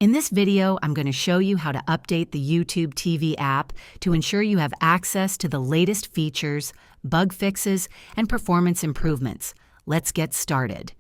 In this video, I'm going to show you how to update the YouTube TV app to ensure you have access to the latest features, bug fixes, and performance improvements. Let's get started.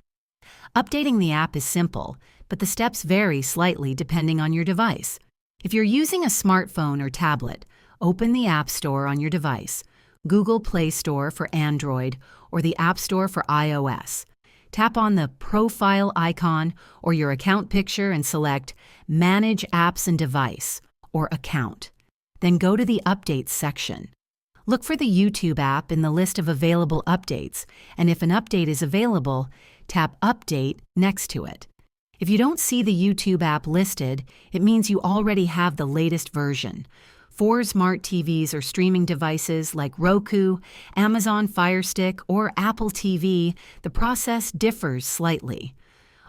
Updating the app is simple, but the steps vary slightly depending on your device. If you're using a smartphone or tablet, open the App Store on your device, Google Play Store for Android, or the App Store for iOS. Tap on the profile icon or your account picture and select Manage Apps and Device or Account. Then go to the Updates section. Look for the YouTube app in the list of available updates, and if an update is available, tap Update next to it. If you don't see the YouTube app listed, it means you already have the latest version. For smart TVs or streaming devices like Roku, Amazon Fire Stick, or Apple TV, the process differs slightly.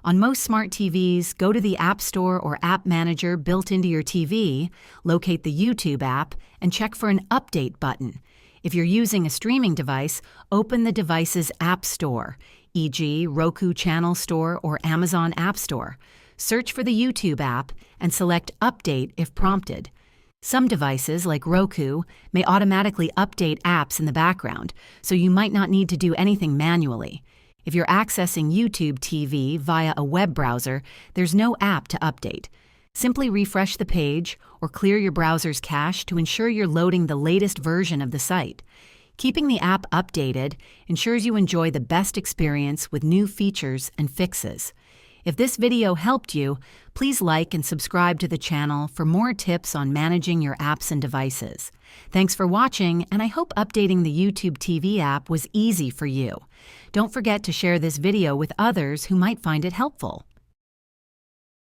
On most smart TVs, go to the App Store or App Manager built into your TV, locate the YouTube app, and check for an Update button. If you're using a streaming device, open the device's App Store, e.g. Roku Channel Store or Amazon App Store. Search for the YouTube app and select Update if prompted. Some devices, like Roku, may automatically update apps in the background, so you might not need to do anything manually. If you're accessing YouTube TV via a web browser, there's no app to update. Simply refresh the page or clear your browser's cache to ensure you're loading the latest version of the site. Keeping the app updated ensures you enjoy the best experience with new features and fixes. If this video helped you, please like and subscribe to the channel for more tips on managing your apps and devices. Thanks for watching, and I hope updating the YouTube TV app was easy for you. Don't forget to share this video with others who might find it helpful.